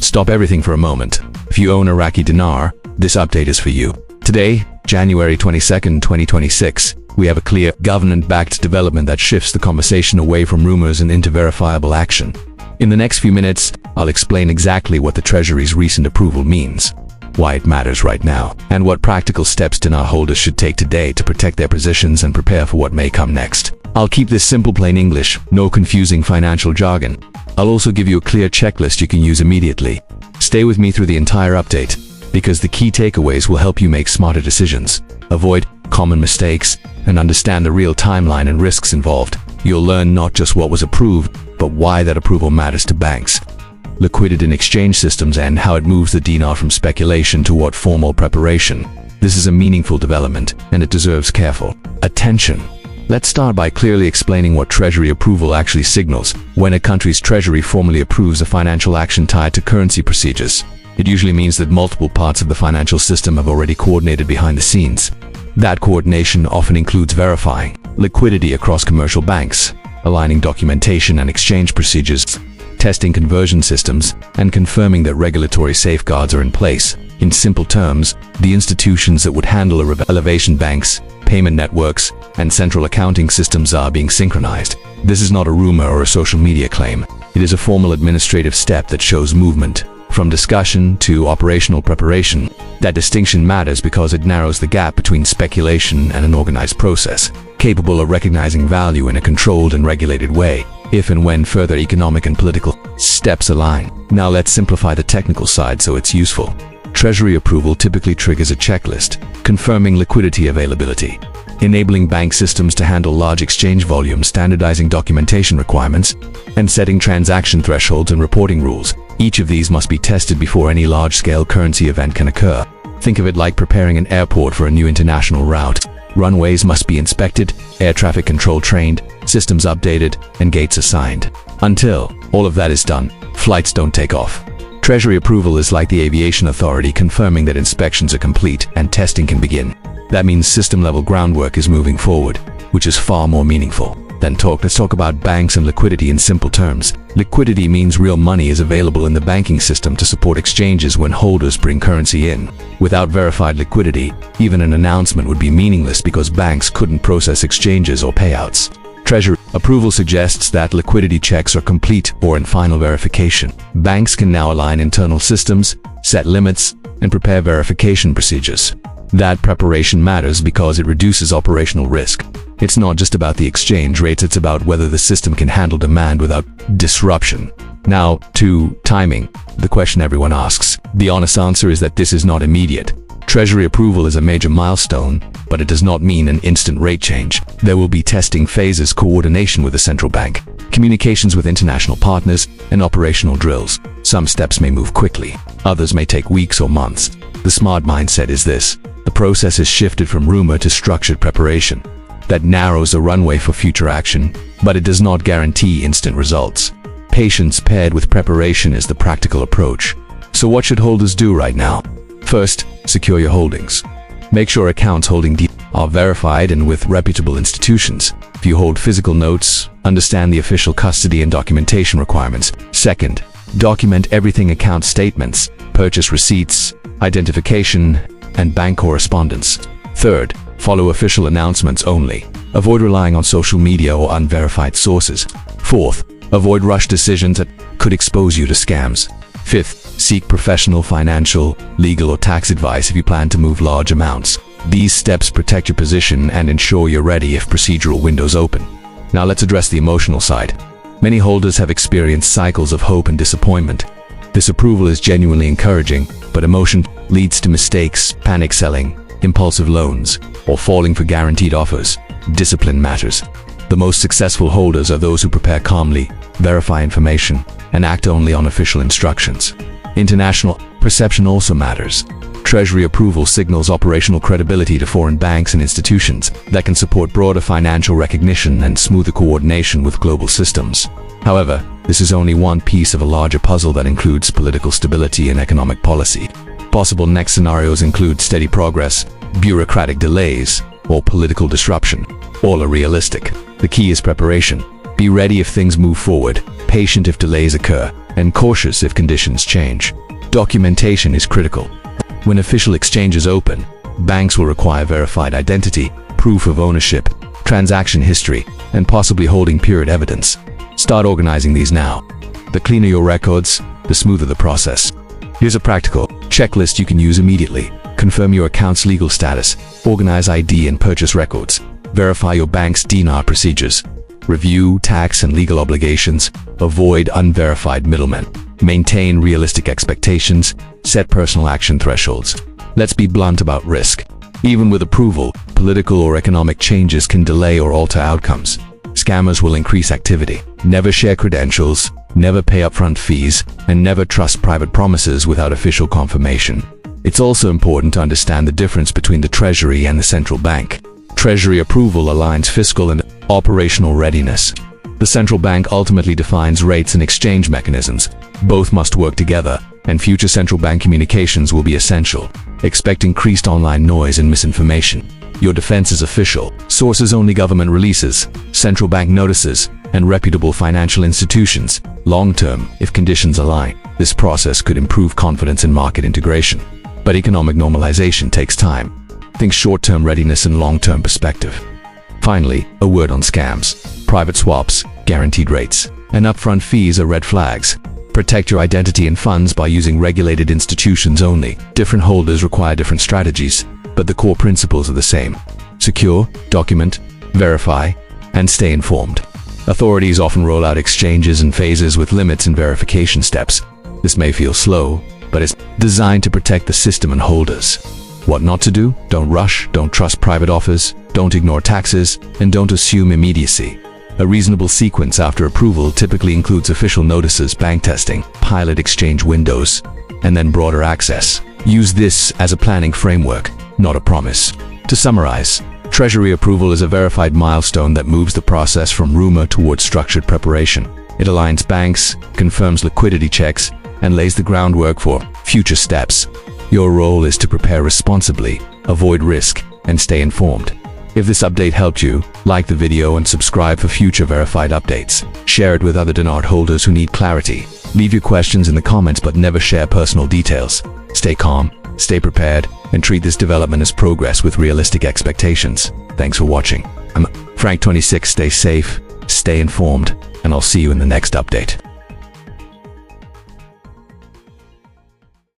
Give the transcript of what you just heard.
Stop everything for a moment. If you own Iraqi Dinar, this update is for you. Today, January 22nd, 2026, we have a clear, government-backed development that shifts the conversation away from rumors and into verifiable action. In the next few minutes, I'll explain exactly what the Treasury's recent approval means, why it matters right now, and what practical steps Dinar holders should take today to protect their positions and prepare for what may come next. I'll keep this simple, plain English, no confusing financial jargon. I'll also give you a clear checklist you can use immediately. Stay with me through the entire update, because the key takeaways will help you make smarter decisions, avoid common mistakes, and understand the real timeline and risks involved. You'll learn not just what was approved, but why that approval matters to banks, liquidity in exchange systems, and how it moves the dinar from speculation toward formal preparation. This is a meaningful development, and it deserves careful attention. Let's start by clearly explaining what Treasury approval actually signals. When a country's Treasury formally approves a financial action tied to currency procedures, it usually means that multiple parts of the financial system have already coordinated behind the scenes. That coordination often includes verifying liquidity across commercial banks, aligning documentation and exchange procedures, testing conversion systems, and confirming that regulatory safeguards are in place. In simple terms, the institutions that would handle elevation banks, payment networks, and central accounting systems are being synchronized. This is not a rumor or a social media claim. It is a formal administrative step that shows movement from discussion to operational preparation. That distinction matters because it narrows the gap between speculation and an organized process, capable of recognizing value in a controlled and regulated way, if and when further economic and political steps align. Now let's simplify the technical side so it's useful. Treasury approval typically triggers a checklist, confirming liquidity availability, enabling bank systems to handle large exchange volumes, standardizing documentation requirements, and setting transaction thresholds and reporting rules. Each of these must be tested before any large-scale currency event can occur. Think of it like preparing an airport for a new international route. Runways must be inspected, air traffic control trained, systems updated, and gates assigned. Until all of that is done, flights don't take off. Treasury approval is like the aviation authority confirming that inspections are complete and testing can begin. That means system-level groundwork is moving forward, which is far more meaningful. Let's talk about banks and liquidity in simple terms. Liquidity means real money is available in the banking system to support exchanges when holders bring currency in. Without verified liquidity, even an announcement would be meaningless because banks couldn't process exchanges or payouts. Treasury approval suggests that liquidity checks are complete or in final verification. Banks can now align internal systems, set limits, and prepare verification procedures. That preparation matters because it reduces operational risk. It's not just about the exchange rates, it's about whether the system can handle demand without disruption. Now, to timing, the question everyone asks. The honest answer is that this is not immediate. Treasury approval is a major milestone, but it does not mean an instant rate change. There will be testing phases, coordination with the central bank, communications with international partners, and operational drills. Some steps may move quickly, others may take weeks or months. The smart mindset is this: the process has shifted from rumor to structured preparation. That narrows the runway for future action, but it does not guarantee instant results. Patience paired with preparation is the practical approach. So what should holders do right now? First, secure your holdings. Make sure accounts holding dinar are verified and with reputable institutions. If you hold physical notes, understand the official custody and documentation requirements. Second, document everything: account statements, purchase receipts, identification, and bank correspondence. Third, follow official announcements only. Avoid relying on social media or unverified sources. Fourth, avoid rush decisions that could expose you to scams. Fifth, seek professional financial, legal, or tax advice if you plan to move large amounts. These steps protect your position and ensure you're ready if procedural windows open. Now let's address the emotional side. Many holders have experienced cycles of hope and disappointment. This approval is genuinely encouraging, but emotion leads to mistakes, panic selling, impulsive loans, or falling for guaranteed offers. Discipline matters. The most successful holders are those who prepare calmly, verify information, and act only on official instructions. International perception also matters. Treasury approval signals operational credibility to foreign banks and institutions that can support broader financial recognition and smoother coordination with global systems. However, this is only one piece of a larger puzzle that includes political stability and economic policy. Possible next scenarios include steady progress, bureaucratic delays, or political disruption. All are realistic. The key is preparation. Be ready if things move forward, patient if delays occur, and cautious if conditions change. Documentation is critical. When official exchanges open, banks will require verified identity, proof of ownership, transaction history, and possibly holding period evidence. Start organizing these now. The cleaner your records, the smoother the process. Here's a practical checklist you can use immediately. Confirm your account's legal status, organize ID and purchase records, verify your bank's Dinar procedures, review tax and legal obligations, avoid unverified middlemen, maintain realistic expectations, set personal action thresholds. Let's be blunt about risk. Even with approval, political or economic changes can delay or alter outcomes. Scammers will increase activity. Never share credentials, never pay upfront fees, and never trust private promises without official confirmation. It's also important to understand the difference between the Treasury and the central bank. Treasury approval aligns fiscal and operational readiness. The central bank ultimately defines rates and exchange mechanisms. Both must work together, and future central bank communications will be essential. Expect increased online noise and misinformation. Your defense is official. Sources only government releases, central bank notices, and reputable financial institutions. Long-term, if conditions align, this process could improve confidence in market integration. But economic normalization takes time. Think short-term readiness and long-term perspective. Finally, a word on scams. Private swaps, guaranteed rates, and upfront fees are red flags. Protect your identity and funds by using regulated institutions only. Different holders require different strategies, but the core principles are the same. Secure, document, verify, and stay informed. Authorities often roll out exchanges and phases with limits and verification steps. This may feel slow, but it's designed to protect the system and holders. What not to do? Don't rush, don't trust private offers, don't ignore taxes, and don't assume immediacy. A reasonable sequence after approval typically includes official notices, bank testing, pilot exchange windows, and then broader access. Use this as a planning framework, not a promise. To summarize, Treasury approval is a verified milestone that moves the process from rumor towards structured preparation. It aligns banks, confirms liquidity checks, and lays the groundwork for future steps. Your role is to prepare responsibly, avoid risk, and stay informed. If this update helped you, like the video and subscribe for future verified updates. Share it with other Dinar holders who need clarity. Leave your questions in the comments but never share personal details. Stay calm, stay prepared, and treat this development as progress with realistic expectations. Thanks for watching. I'm Frank26. Stay safe, stay informed, and I'll see you in the next update.